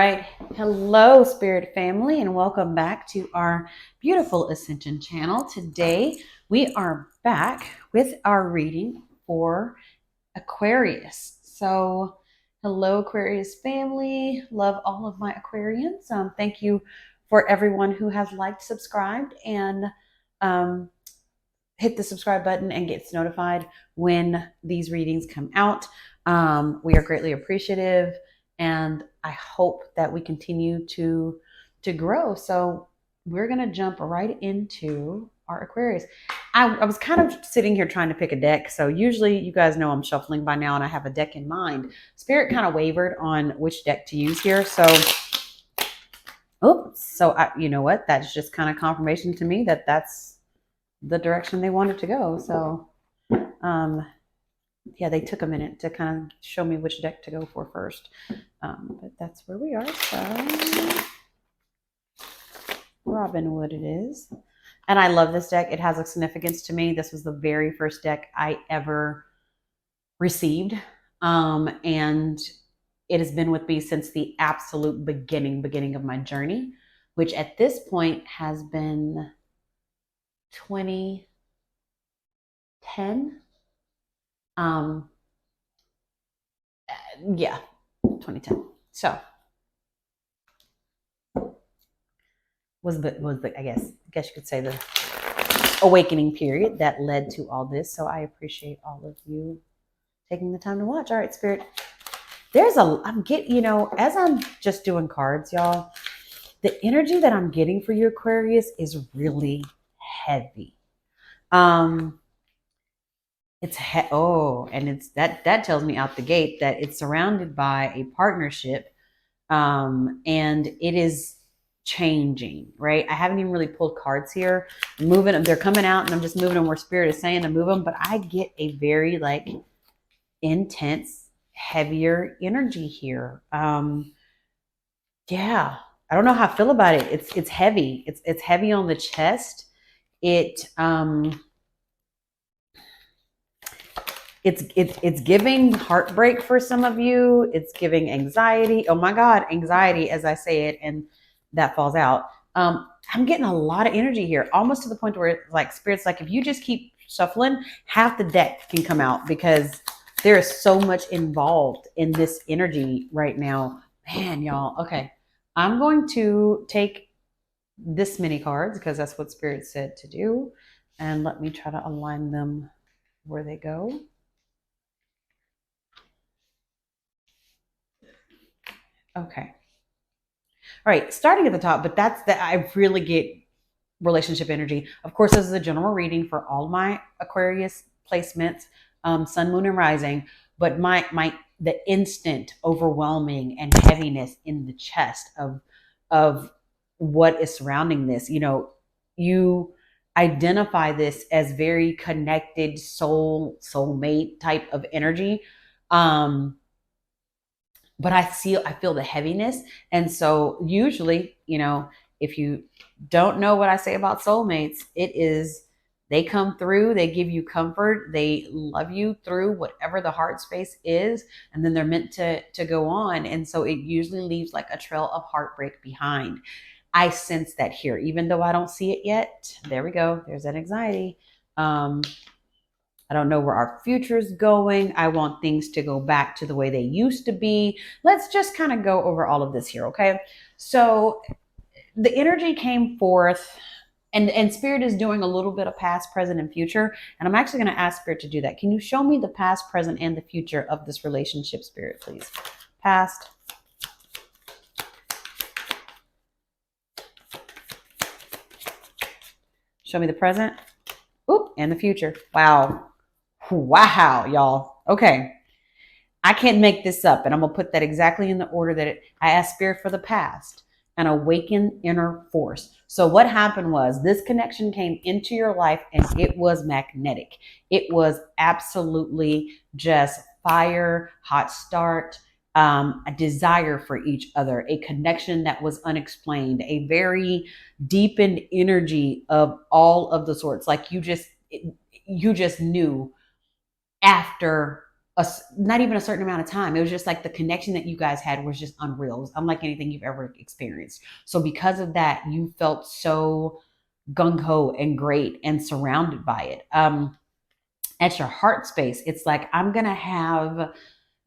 right. Hello, Spirit family, and welcome back to our beautiful Ascension channel. Today, we are back with our reading for Aquarius. So, hello, Aquarius family. Love all of my Aquarians. Thank you for everyone who has liked, subscribed, and hit the subscribe button and gets notified when these readings come out. We are greatly appreciative, and I hope that we continue to grow. So we're gonna jump right into our Aquarius. I was kind of sitting here trying to pick a deck. So usually you guys know I'm shuffling by now and I have a deck in mind. Spirit kind of wavered on which deck to use here. So you know what? That's just kind of confirmation to me that that's the direction they wanted to go. So yeah, they took a minute to kind of show me which deck to go for first. But that's where we are. So Robinwood it is. And I love this deck. It has a significance to me. This was the very first deck I ever received. And it has been with me since the absolute beginning of my journey, which at this point has been 2010. Yeah, 2010. So was the I guess you could say the awakening period that led to all this. So I appreciate all of you taking the time to watch. All right, Spirit. I'm getting, as I'm just doing cards, y'all, the energy that I'm getting for you, Aquarius, is really heavy. And it's that tells me out the gate that it's surrounded by a partnership, and it is changing, right? I haven't even really pulled cards here. I'm moving them, they're coming out, and I'm just moving them where Spirit is saying to move them. But I get a very intense, heavier energy here. Yeah, I don't know how I feel about it. It's heavy. It's heavy on the chest. It's giving heartbreak for some of you. It's giving anxiety. Oh my God, anxiety as I say it, and that falls out. I'm getting a lot of energy here, almost to the point where it's Spirit's if you just keep shuffling, half the deck can come out because there is so much involved in this energy right now. Man, y'all. Okay, I'm going to take this many cards because that's what Spirit said to do, and let me try to align them where they go. Okay. All right, starting at the top, but I really get relationship energy. Of course, this is a general reading for all my Aquarius placements, sun, moon, and rising, but the instant overwhelming and heaviness in the chest of what is surrounding this. You identify this as very connected soulmate type of energy. But I feel the heaviness. And so usually, if you don't know what I say about soulmates, it is they come through, they give you comfort, they love you through whatever the heart space is, and then they're meant to go on. And so it usually leaves a trail of heartbreak behind. I sense that here, even though I don't see it yet. There we go. There's that anxiety. I don't know where our future is going. I want things to go back to the way they used to be. Let's just kind of go over all of this here, okay? So the energy came forth, and Spirit is doing a little bit of past, present, and future. And I'm actually going to ask Spirit to do that. Can you show me the past, present, and the future of this relationship, Spirit, please? Past. Show me the present. Oop, and the future. Wow. Wow, y'all. Okay. I can't make this up, and I'm going to put that exactly in the order that I asked Spirit for the past, an awakened inner force. So what happened was this connection came into your life, and it was magnetic. It was absolutely just fire, hot start, a desire for each other, a connection that was unexplained, a very deepened energy of all of the sorts. You just knew after not even a certain amount of time. It was just like the connection that you guys had was just unreal. It was unlike anything you've ever experienced. So because of that, you felt so gung ho and great and surrounded by it. At your heart space, it's like I'm gonna have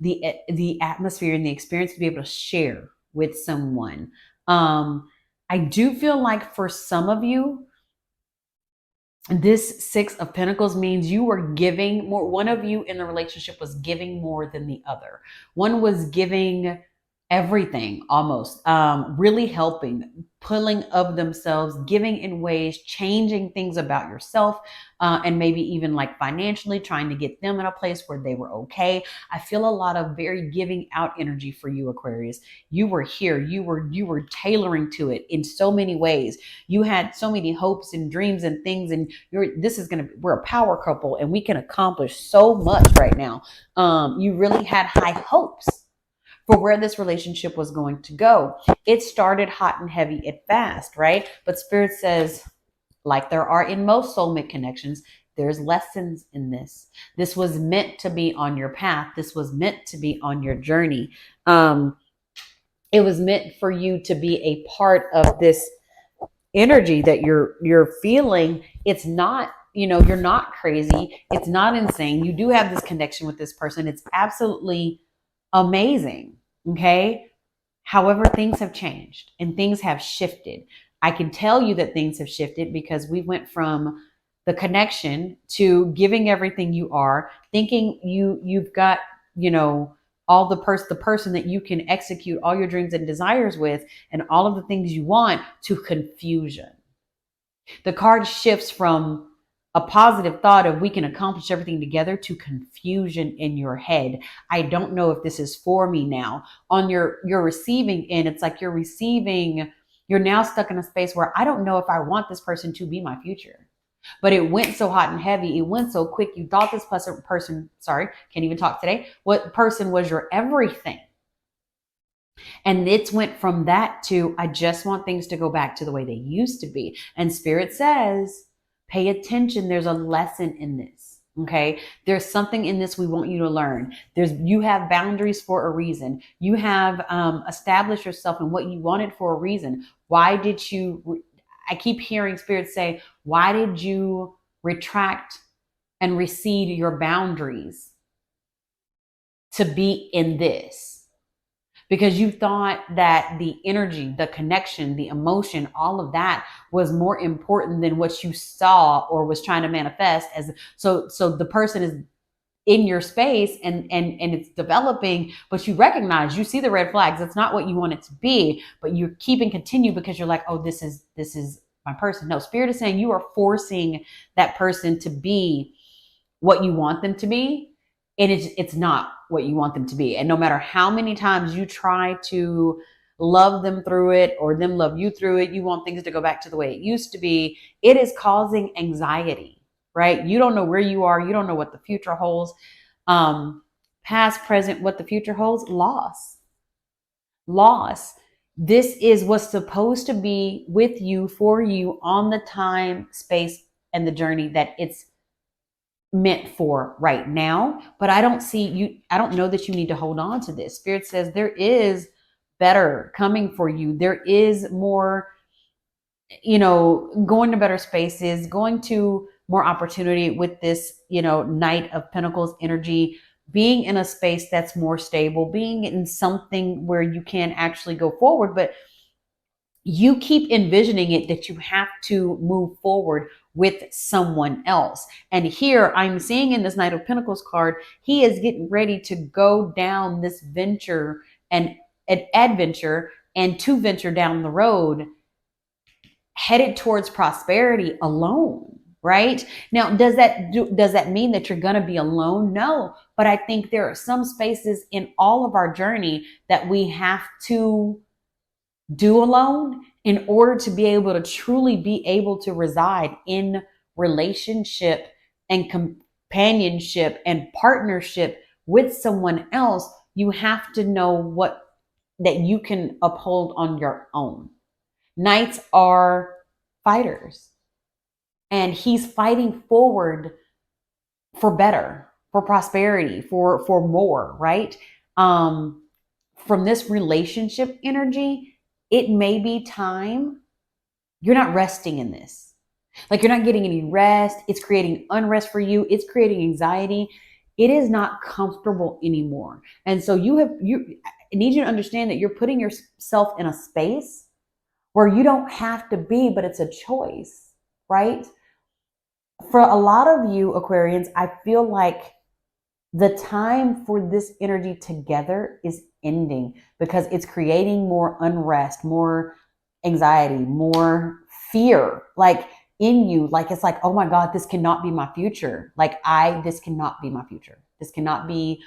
the atmosphere and the experience to be able to share with someone. I do feel like for some of you, this Six of Pentacles means you were giving more. One of you in the relationship was giving more than the other. One was giving everything almost, really helping, pulling of themselves, giving in ways, changing things about yourself, and maybe even like financially trying to get them in a place where they were okay. I feel a lot of very giving out energy for you, Aquarius. You were here. You were tailoring to it in so many ways. You had so many hopes and dreams and things, and we're a power couple and we can accomplish so much right now. You really had high hopes for where this relationship was going to go. It started hot and heavy at fast, right? But Spirit says, like there are in most soulmate connections, there's lessons in this. This was meant to be on your path. This was meant to be on your journey. It was meant for you to be a part of this energy that you're feeling. It's not, you're not crazy. It's not insane. You do have this connection with this person. It's absolutely amazing. Okay. However, things have changed and things have shifted. I can tell you that things have shifted because we went from the connection to giving everything you are, thinking you've got, all the person that you can execute all your dreams and desires with and all of the things you want, to confusion. The card shifts from a positive thought of we can accomplish everything together to confusion in your head. I don't know if this is for me now. On your receiving end, it's like you're now stuck in a space where I don't know if I want this person to be my future. But it went so hot and heavy. It went so quick. You thought this person, sorry, can't even talk today. What person was your everything? And it went from that to, I just want things to go back to the way they used to be. And Spirit says, pay attention. There's a lesson in this. Okay. There's something in this we want you to learn. You have boundaries for a reason. You have established yourself in what you wanted for a reason. Why did you, I keep hearing Spirit say, why did you retract and recede your boundaries to be in this? Because you thought that the energy, the connection, the emotion, all of that was more important than what you saw or was trying to manifest. So the person is in your space and it's developing, but you recognize, you see the red flags. It's not what you want it to be, but you're keeping continue because you're like, oh, this is my person. No, Spirit is saying you are forcing that person to be what you want them to be, and it's not what you want them to be. And no matter how many times you try to love them through it or them love you through it, you want things to go back to the way it used to be. It is causing anxiety, right? You don't know where you are. You don't know what the future holds. Past, present, what the future holds, loss. This is what's supposed to be with you, for you, on the time, space, and the journey that it's meant for right now. But I don't know that you need to hold on to this. Spirit says there is better coming for you. There is more, going to better spaces, going to more opportunity with this, Knight of Pentacles energy, being in a space that's more stable, being in something where you can actually go forward. But you keep envisioning it that you have to move forward with someone else. And here I'm seeing in this Knight of Pentacles card, he is getting ready to go down this venture and an adventure and to venture down the road, headed towards prosperity alone. Right now, does that mean that you're going to be alone? No, but I think there are some spaces in all of our journey that we have to do alone in order to be able to truly be able to reside in relationship and companionship and partnership with someone else. You have to know that you can uphold on your own. Knights are fighters, and he's fighting forward for better, for prosperity, for more, right? From this relationship energy, it may be time. You're not resting in this. Like you're not getting any rest. It's creating unrest for you. It's creating anxiety. It is not comfortable anymore. And so I need you to understand that you're putting yourself in a space where you don't have to be, but it's a choice, right? For a lot of you Aquarians, I feel like the time for this energy together is ending because it's creating more unrest, more anxiety, more fear, like in you. Like, it's like, oh my God, this cannot be my future. This cannot be my future. This cannot be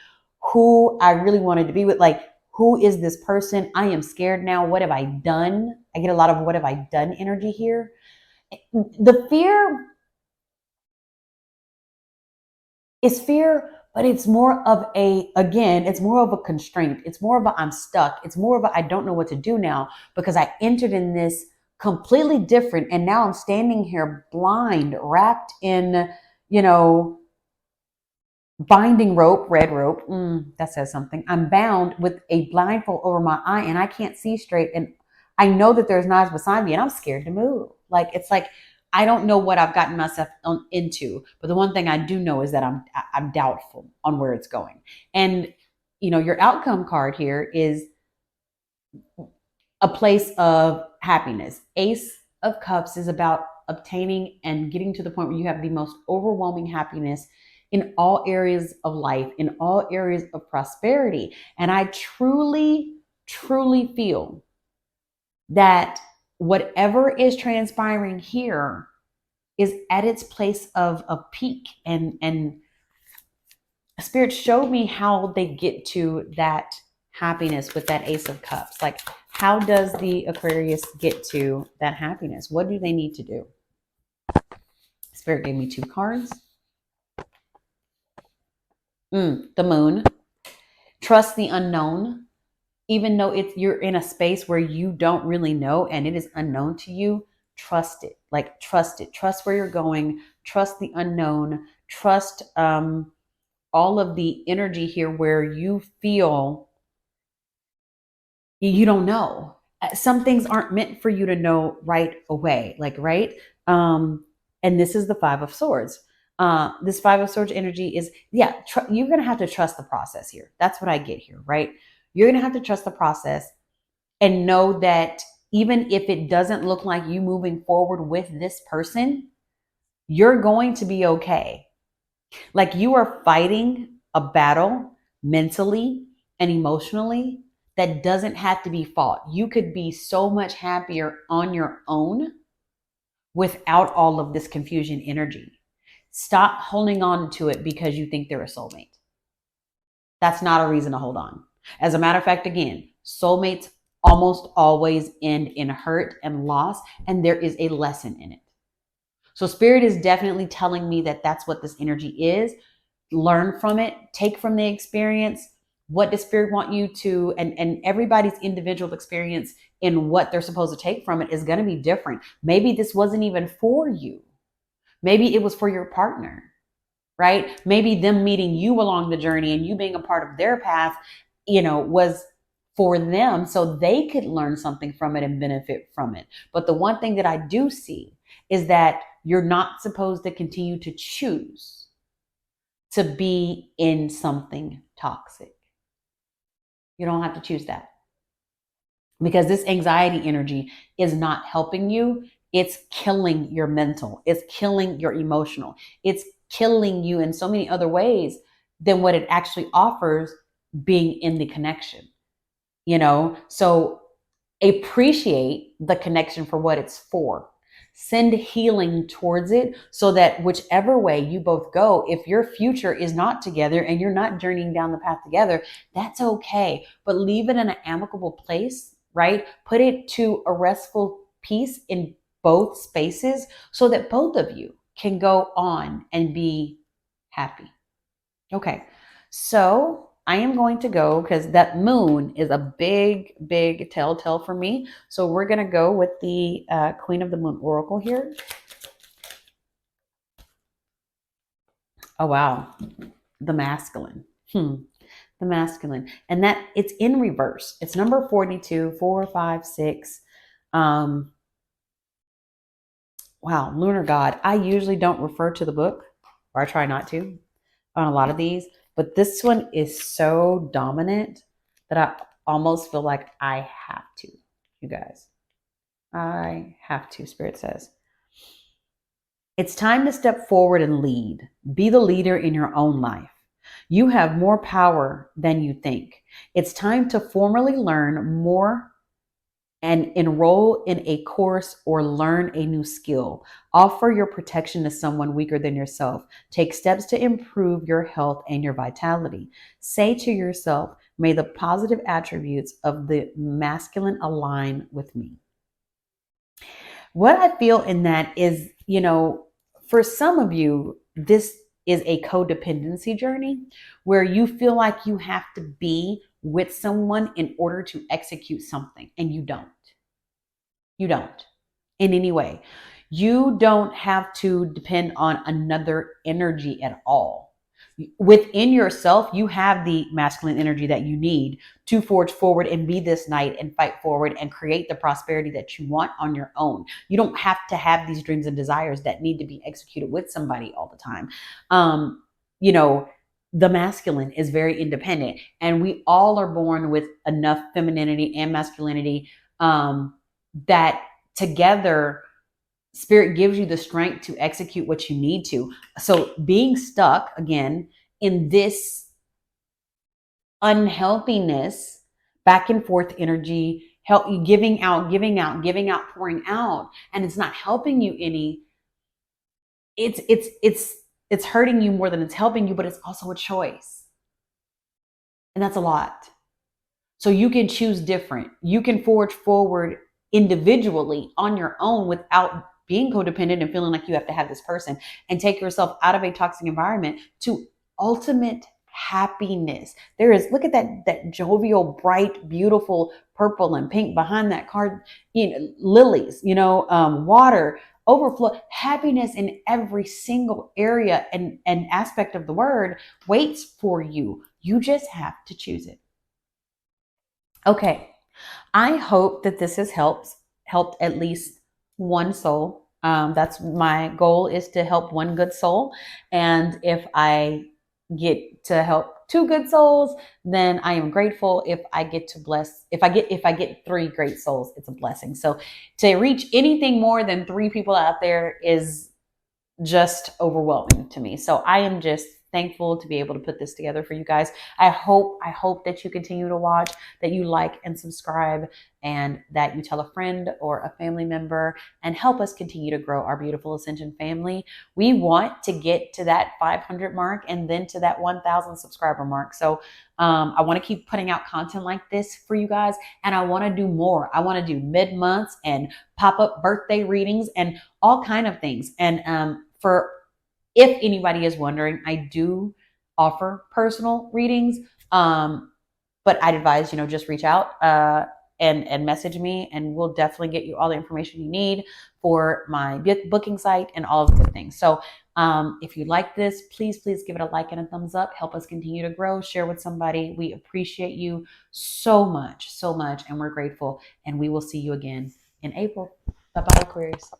who I really wanted to be with. Like, who is this person? I am scared now. What have I done? I get a lot of what have I done energy here. The fear is fear, but it's more of it's more of a constraint. It's more of a I'm stuck. It's more of a I don't know what to do now because I entered in this completely different. And now I'm standing here blind, wrapped in, binding rope, red rope. That says something. I'm bound with a blindfold over my eye and I can't see straight. And I know that there's knives beside me and I'm scared to move. It's like, I don't know what I've gotten myself into, but the one thing I do know is that I'm doubtful on where it's going. And, your outcome card here is a place of happiness. Ace of Cups is about obtaining and getting to the point where you have the most overwhelming happiness in all areas of life, in all areas of prosperity. And I truly, truly feel that whatever is transpiring here is at its place of peak. And Spirit showed me how they get to that happiness with that Ace of Cups. Like, how does the Aquarius get to that happiness? What do they need to do? Spirit gave me 2 cards. The Moon. Trust the unknown. Even though you're in a space where you don't really know and it is unknown to you, trust it. Trust it. Trust where you're going. Trust the unknown. Trust all of the energy here where you feel you don't know. Some things aren't meant for you to know right away. Right? And this is the 5 of Swords. This 5 of Swords energy is, you're going to have to trust the process here. That's what I get here, right? You're going to have to trust the process and know that even if it doesn't look like you moving forward with this person, you're going to be okay. Like, you are fighting a battle mentally and emotionally that doesn't have to be fought. You could be so much happier on your own without all of this confusion energy. Stop holding on to it because you think they're a soulmate. That's not a reason to hold on. As a matter of fact, again, soulmates almost always end in hurt and loss, and there is a lesson in it. So Spirit is definitely telling me that that's what this energy is. Learn from it, take from the experience. What does Spirit want you to, and everybody's individual experience in what they're supposed to take from it is going to be different. Maybe this wasn't even for you. Maybe it was for your partner, right? Maybe them meeting you along the journey and you being a part of their path, was for them so they could learn something from it and benefit from it. But the one thing that I do see is that you're not supposed to continue to choose to be in something toxic. You don't have to choose that, because this anxiety energy is not helping you. It's killing your mental. It's killing your emotional. It's killing you in so many other ways than what it actually offers being in the connection. So appreciate the connection for what it's for. Send healing towards it so that whichever way you both go, if your future is not together and you're not journeying down the path together, that's okay. But leave it in an amicable place, right? Put it to a restful peace in both spaces so that both of you can go on and be happy. Okay, so I am going to go, because that Moon is a big, big telltale for me. So we're going to go with the Queen of the Moon Oracle here. Oh, wow. the masculine. The masculine. And that it's in reverse. It's number 42, 4, 5, 6. Wow, Lunar God. I usually don't refer to the book, or I try not to on a lot of these, but this one is so dominant that I almost feel like I have to, you guys. I have to, Spirit says. It's time to step forward and lead. Be the leader in your own life. You have more power than you think. It's time to formally learn more and enroll in a course or learn a new skill. Offer your protection to someone weaker than yourself. Take steps to improve your health and your vitality. Say to yourself, may the positive attributes of the masculine align with me. What I feel in that is, for some of you, this is a codependency journey where you feel like you have to be with someone in order to execute something, and you don't. You don't in any way. You don't have to depend on another energy at all. Within yourself, you have the masculine energy that you need to forge forward and be this knight and fight forward and create the prosperity that you want on your own. You don't have to have these dreams and desires that need to be executed with somebody all the time. The masculine is very independent, and we all are born with enough femininity and masculinity that together Spirit gives you the strength to execute what you need to. So being stuck again in this unhealthiness, back and forth energy, help you giving out, pouring out, and it's not helping you any. It's hurting you more than it's helping you, but it's also a choice. And that's a lot. So you can choose different. You can forge forward individually on your own without being codependent and feeling like you have to have this person, and take yourself out of a toxic environment to ultimate happiness. There is, look at that jovial, bright, beautiful purple and pink behind that card, lilies, water, overflow, happiness in every single area and aspect of the word waits for you. You just have to choose it. Okay. I hope that this has helped at least one soul. That's my goal, is to help one good soul. And if I get to help 2 good souls, then I am grateful. If I get to bless, if I get 3 great souls, it's a blessing. So to reach anything more than 3 people out there is just overwhelming to me. So I am just thankful to be able to put this together for you guys. I hope that you continue to watch, that you like and subscribe, and that you tell a friend or a family member, and help us continue to grow our beautiful Ascension family. We want to get to that 500 mark and then to that 1,000 subscriber mark. So I want to keep putting out content like this for you guys, and I want to do more. I want to do mid-months and pop-up birthday readings and all kind of things. And if anybody is wondering, I do offer personal readings, but I'd advise, just reach out and message me, and we'll definitely get you all the information you need for my booking site and all of the good things. So if you like this, please give it a like and a thumbs up. Help us continue to grow. Share with somebody. We appreciate you so much, and we're grateful. And we will see you again in April. Bye-bye, Aquarius.